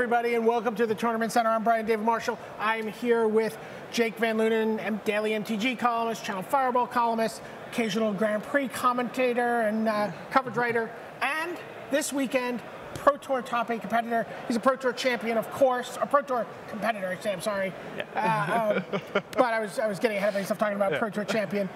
everybody, and welcome to the Tournament Center. I'm Brian David Marshall. I'm here with Jake Van Lunen, daily MTG columnist, Channel Fireball columnist, occasional Grand Prix commentator, and coverage writer. And this weekend, Pro Tour top 8 competitor. He's a Pro Tour champion, of course. A Pro Tour competitor, I say, I'm sorry. Yeah. But I was getting ahead of myself talking about Pro Tour champion.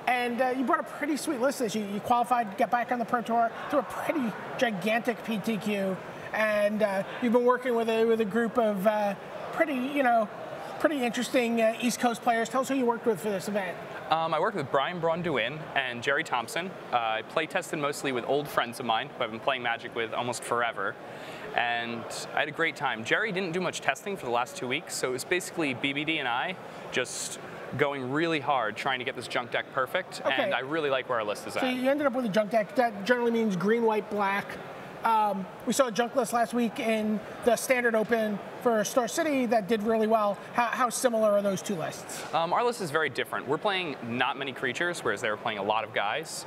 And you brought a pretty sweet list this. You qualified to get back on the Pro Tour through a pretty gigantic PTQ. And you've been working with a group of pretty interesting East Coast players. Tell us who you worked with for this event. I worked with Brian Bronduin and Jerry Thompson. I play tested mostly with old friends of mine who I've been playing Magic with almost forever. And I had a great time. Jerry didn't do much testing for the last 2 weeks, so it was basically BBD and I just going really hard trying to get this junk deck perfect. Okay. And I really like where our list is at. So you ended up with a junk deck. That generally means green, white, black. We saw a junk list last week in the Standard Open for Star City that did really well. How similar are those two lists? Our list is very different. We're playing not many creatures, whereas they were playing a lot of guys.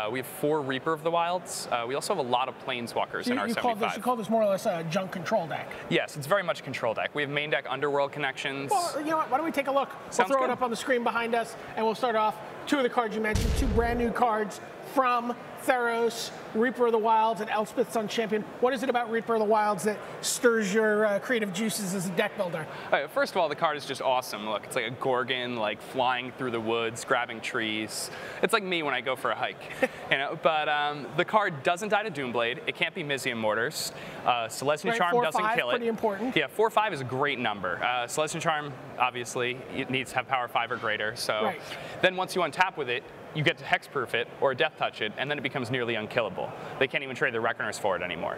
We have 4 Reaper of the Wilds. We also have a lot of Planeswalkers in our 75. You call this more or less a junk control deck? Yes, it's very much a control deck. We have main deck Underworld Connections. Well, you know what? Why don't we take a look? We'll throw it up on the screen behind us, and we'll start off. 2 of the cards you mentioned, 2 brand new cards from Theros, Reaper of the Wilds, and Elspeth Sun Champion. What is it about Reaper of the Wilds that stirs your creative juices as a deck builder? First of all, the card is just awesome. Look, it's like a Gorgon, like flying through the woods, grabbing trees. It's like me when I go for a hike, you know. But the card doesn't die to Doomblade. It can't be Mizium Mortars. Celestia Charm doesn't kill it. Pretty important. Yeah, 4/5 is a great number. Celestia Charm, obviously, it needs to have power 5 or greater. So then once you untap with it, you get to hexproof it or death touch it, and then it becomes nearly unkillable. They can't even trade their Reckoners for it anymore.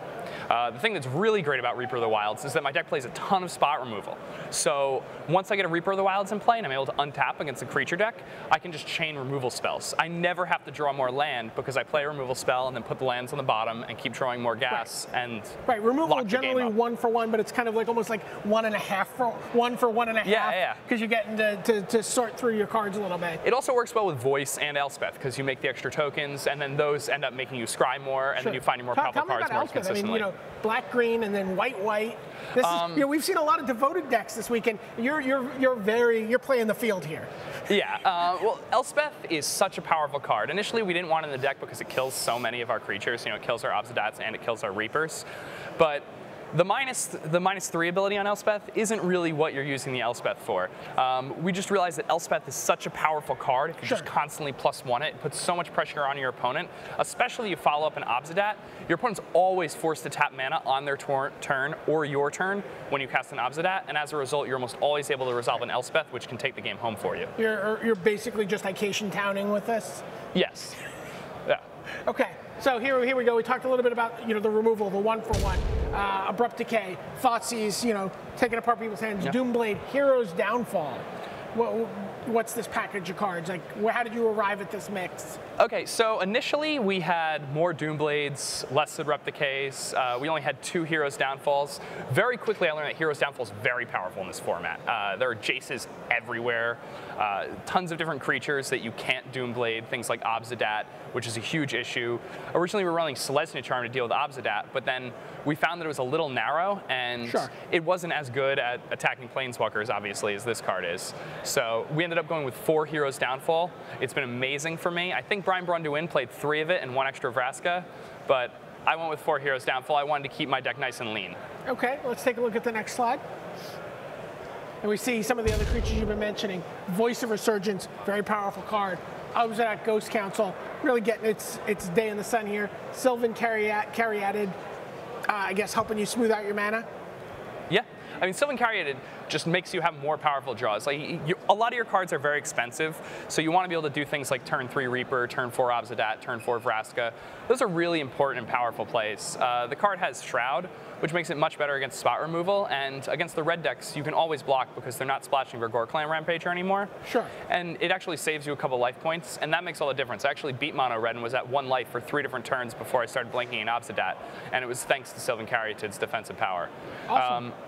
The thing that's really great about Reaper of the Wilds is that my deck plays a ton of spot removal. So once I get a Reaper of the Wilds in play and I'm able to untap against a creature deck, I can just chain removal spells. I never have to draw more land because I play a removal spell and then put the lands on the bottom and keep drawing more gas and removal generally 1 for 1, but it's kind of like almost like 1.5 for 1 for 1.5. Yeah. Because you're getting to sort through your cards a little bit. It also works well with Voice and Elspeth because you make the extra tokens, and then those end up making you scry more, and then you find your more powerful cards more consistently. I mean, you know, black, green, and then white, white. This is, you know, we've seen a lot of devoted decks this weekend. You're playing the field here. Yeah. Well, Elspeth is such a powerful card. Initially, we didn't want it in the deck because it kills so many of our creatures. You know, it kills our Obzedats and it kills our Reapers, but the -3 ability on Elspeth isn't really what you're using the Elspeth for. We just realized that Elspeth is such a powerful card. If you just constantly +1 it, it puts so much pressure on your opponent, especially if you follow up an Obzedat. Your opponent's always forced to tap mana on their turn or your turn when you cast an Obzedat, and as a result, you're almost always able to resolve an Elspeth, which can take the game home for you. You're basically just Ication Towning with this? Yes. Yeah. Okay. So here we go. We talked a little bit about the removal, the 1 for 1, Abrupt Decay, Thoughtseize, taking apart people's hands, Doomblade, Hero's Downfall. What's this package of cards? Like, how did you arrive at this mix? Okay, so initially we had more Doomblades, less Abrupt Decays. We only had 2 Hero's Downfalls. Very quickly I learned that Hero's Downfall is very powerful in this format. There are Jaces everywhere, tons of different creatures that you can't Doomblade, things like Obzedat, which is a huge issue. Originally we were running Celestia Charm to deal with Obzedat, but then we found that it was a little narrow, and it wasn't as good at attacking Planeswalkers, obviously, as this card is. So we ended up going with 4 Hero's Downfall. It's been amazing for me. I think Brian Bronduin played 3 of it and 1 extra Vraska, but I went with 4 Hero's Downfall. I wanted to keep my deck nice and lean. Okay, let's take a look at the next slide. And we see some of the other creatures you've been mentioning. Voice of Resurgence, very powerful card. Obzedat Ghost Council, really getting its day in the sun here. Sylvan Caryatid, I guess helping you smooth out your mana. Yeah, I mean, Sylvan Caryatid just makes you have more powerful draws. Like, a lot of your cards are very expensive, so you want to be able to do things like turn 3 Reaper, turn 4 Obzedat, turn 4 Vraska. Those are really important and powerful plays. The card has Shroud, which makes it much better against spot removal, and against the red decks, you can always block because they're not splashing for Gore-Clan Rampager anymore. And it actually saves you a couple life points, and that makes all the difference. I actually beat mono red and was at 1 life for 3 different turns before I started blinking an Obzedat, and it was thanks to Sylvan Caryatid's defensive power.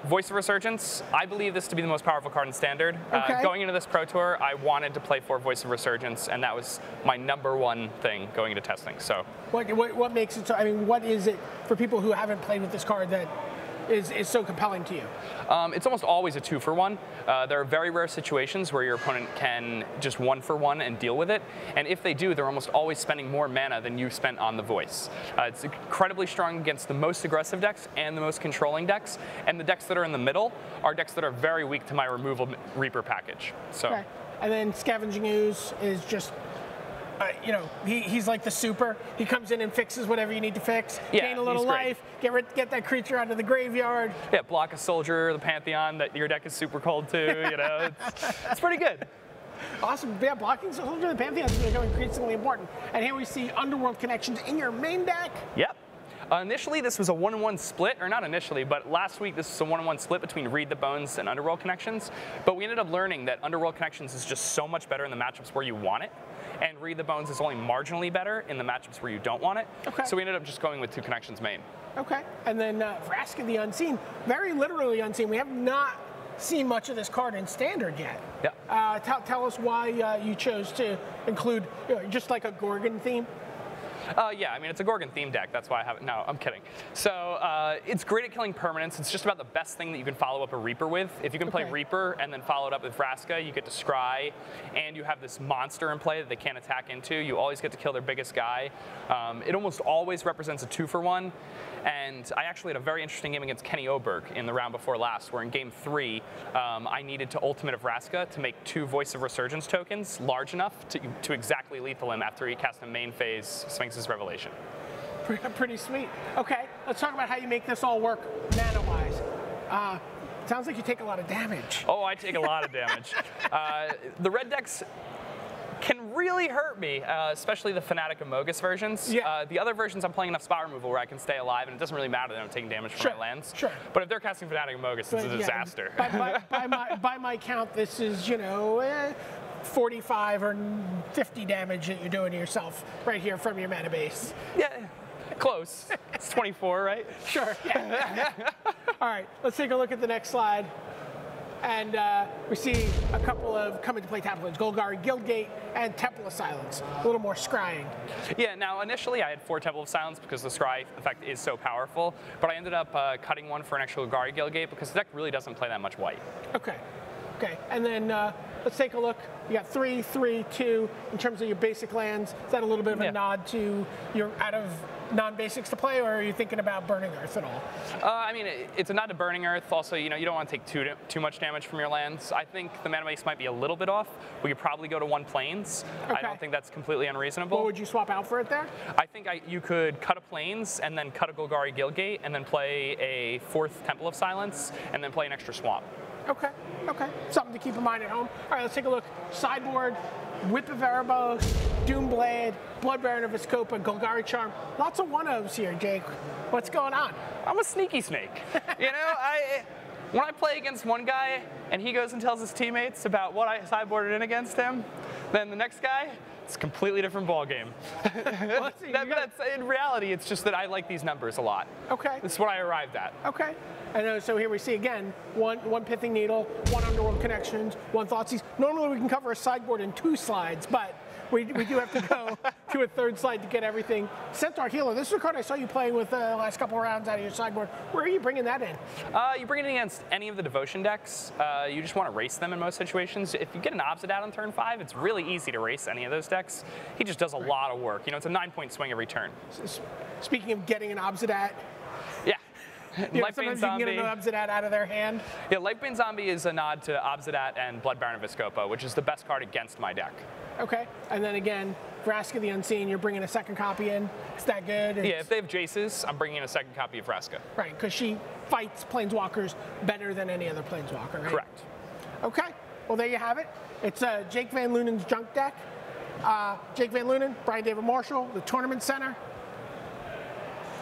Voice of Resurgence, I believe this to be the most powerful card in Standard. Going into this Pro Tour, I wanted to play for Voice of Resurgence, and that was my #1 thing going into testing. So, what makes it so? I mean, what is it for people who haven't played with this card that is so compelling to you? It's almost always a 2-for-1. There are very rare situations where your opponent can just 1-for-1 and deal with it, and if they do, they're almost always spending more mana than you spent on the Voice. It's incredibly strong against the most aggressive decks and the most controlling decks, and the decks that are in the middle are decks that are very weak to my removal Reaper package. So. Okay. And then Scavenging Ooze is just, you know, he's like the super. He comes in and fixes whatever you need to fix. Yeah, gain a little life, get that creature out of the graveyard. Yeah, block a soldier, the Pantheon that your deck is super cold to. You know, it's pretty good. Awesome. Yeah, blocking soldier, the Pantheon is becoming increasingly important. And here we see Underworld Connections in your main deck. Yep. Initially, this was a 1-1 split, or not initially, but last week this was a 1-1 split between Read the Bones and Underworld Connections. But we ended up learning that Underworld Connections is just so much better in the matchups where you want it, and Read the Bones is only marginally better in the matchups where you don't want it. Okay. So we ended up just going with 2 Connections main. Okay. And then Vraska the Unseen, very literally unseen. We have not seen much of this card in Standard yet. Yeah. Tell us why you chose to include just like a Gorgon theme. Yeah, I mean, it's a Gorgon theme deck. That's why I have it. No, I'm kidding. So it's great at killing permanents. It's just about the best thing that you can follow up a Reaper with. If you can play Reaper and then follow it up with Vraska, you get to scry, and you have this monster in play that they can't attack into. You always get to kill their biggest guy. It almost always represents a 2-for-1. And I actually had a very interesting game against Kenny Oberg in the round before last, where in game 3, I needed to ultimate a Vraska to make 2 Voice of Resurgence tokens large enough to exactly lethal him after he cast a main phase Sphinx's Revelation. Pretty sweet. Okay, let's talk about how you make this all work mana-wise. Sounds like you take a lot of damage. Oh, I take a lot of damage. The red decks can really hurt me, especially the Fnatic Amogus versions. Yeah. The other versions, I'm playing enough spot removal where I can stay alive, and it doesn't really matter that I'm taking damage from my lands. Sure. But if they're casting Fnatic Amogus, it's a disaster. By my count, this is, you know, 45 or 50 damage that you're doing to yourself right here from your mana base. Yeah, close. It's 24, right? Sure. Yeah. All right, let's take a look at the next slide. And we see a couple of come into play tablets, Golgari Guildgate and Temple of Silence, a little more scrying. Yeah, now initially I had 4 Temple of Silence because the scry effect is so powerful, but I ended up cutting one for an extra Golgari Guildgate because the deck really doesn't play that much white. Okay. Okay, and then let's take a look. You got 3, 3, 2 in terms of your basic lands. Is that a little bit of a nod to your out of non-basics to play, or are you thinking about Burning Earth at all? I mean, it's a nod to Burning Earth. Also, you know, you don't want to take too much damage from your lands. I think the mana base might be a little bit off. We could probably go to 1 Plains. Okay. I don't think that's completely unreasonable. What would you swap out for it there? I think you could cut a Plains and then cut a Golgari Guildgate and then play a 4th Temple of Silence and then play an extra Swamp. Okay, okay. Something to keep in mind at home. All right, let's take a look. Sideboard, Whip of Erebos, Doomblade, Blood Baron of Vizkopa, Golgari Charm. Lots of 1-ofs here, Jake. What's going on? I'm a sneaky snake. You know, when I play against one guy and he goes and tells his teammates about what I sideboarded in against him, then the next guy, it's a completely different ballgame. Well, in reality, it's just that I like these numbers a lot. Okay. This is what I arrived at. Okay. And so here we see again, one Pithing Needle, 1 Underworld Connections, 1 Thoughtseize. Normally we can cover a sideboard in 2 slides, but we do have to go to a 3rd slide to get everything. Centaur Healer, this is a card I saw you playing with the last couple of rounds out of your sideboard. Where are you bringing that in? You bring it against any of the Devotion decks. You just want to race them in most situations. If you get an Obzedat on turn 5, it's really easy to race any of those decks. He just does a lot of work. You know, it's a 9-point swing every turn. Speaking of getting an Obzedat, Lifebane Zombie. You can get an Obzedat out of their hand. Yeah, Lifebane Zombie is a nod to Obzedat and Blood Baron of Vizkopa, which is the best card against my deck. Okay, and then again, Vraska the Unseen, you're bringing a 2nd copy in. Is that good? Yeah, if they have Jaces, I'm bringing in a 2nd copy of Vraska. Right, because she fights Planeswalkers better than any other Planeswalker, right? Correct. Okay, well there you have it. It's Jake Van Lunen's junk deck. Jake Van Lunen, Brian David Marshall, the Tournament Center.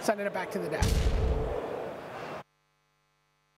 Sending it back to the deck.